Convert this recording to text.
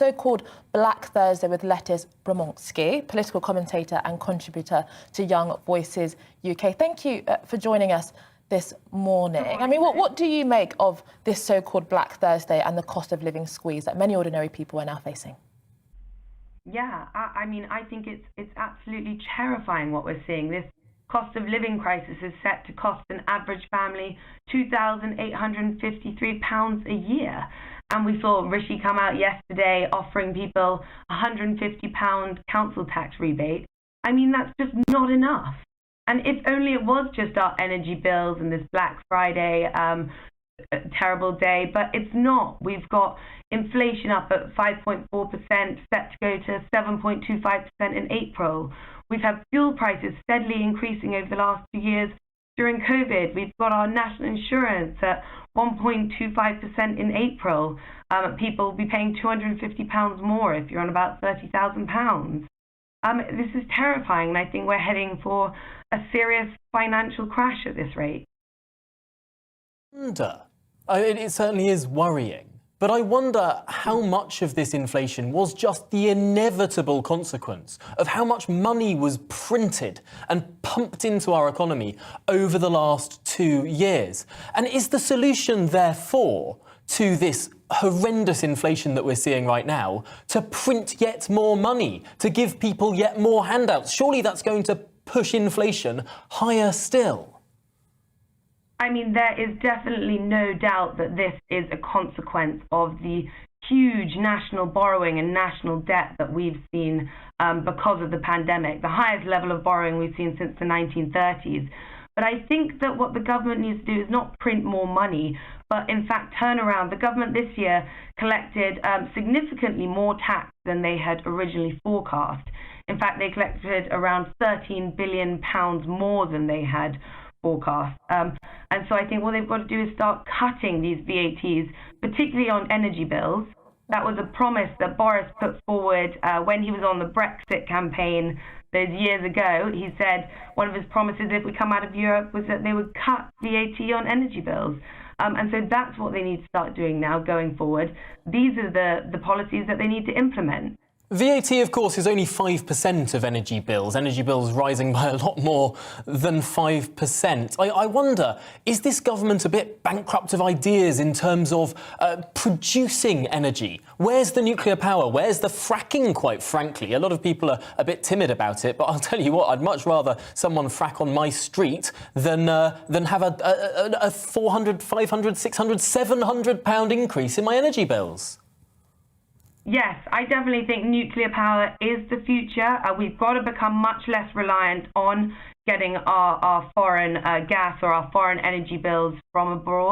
So-called Black Thursday with Lettice Bromovsky, political commentator and contributor to Young Voices UK. Thank you for joining us this morning. I mean, what do you make of this so-called Black Thursday and the cost of living squeeze that many ordinary people are now facing? Yeah, I mean, I think it's absolutely terrifying what we're seeing. This cost of living crisis is set to cost an average family £2,853 a year. And we saw Rishi come out yesterday offering people £150 council tax rebate. I mean, that's just not enough. And if only it was just our energy bills and this Black Friday terrible day, but it's not. We've got inflation up at 5.4%, set to go to 7.25% in April. We've had fuel prices steadily increasing over the last 2 years. During COVID, we've got our national insurance at 1.25% in April. People will be paying £250 more if you're on about £30,000. This is terrifying, and I think we're heading for a serious financial crash at this rate. It certainly is worrying. But I wonder how much of this inflation was just the inevitable consequence of how much money was printed and pumped into our economy over the last 2 years. And is the solution, therefore, to this horrendous inflation that we're seeing right now, to print yet more money, to give people yet more handouts? Surely that's going to push inflation higher still. I mean, there is definitely no doubt that this is a consequence of the huge national borrowing and national debt that we've seen because of the pandemic, the highest level of borrowing we've seen since the 1930s. But I think that what the government needs to do is not print more money, but in fact turn around. The government this year collected significantly more tax than they had originally forecast. In fact, they collected around £13 billion more than they had forecast. And so I think what they've got to do is start cutting these VATs, particularly on energy bills. That was a promise that Boris put forward when he was on the Brexit campaign those years ago. He said one of his promises if we come out of Europe was that they would cut VAT on energy bills. And so that's what they need to start doing now going forward. These are the policies that they need to implement. VAT, of course, is only 5% of energy bills rising by a lot more than 5%. I wonder, is this government a bit bankrupt of ideas in terms of producing energy? Where's the nuclear power? Where's the fracking, quite frankly? A lot of people are a bit timid about it, but I'll tell you what, I'd much rather someone frack on my street than have a 400, 500, 600, £700 increase in my energy bills. Yes, I definitely think nuclear power is the future. We've got to become much less reliant on getting our foreign gas or our foreign energy bills from abroad.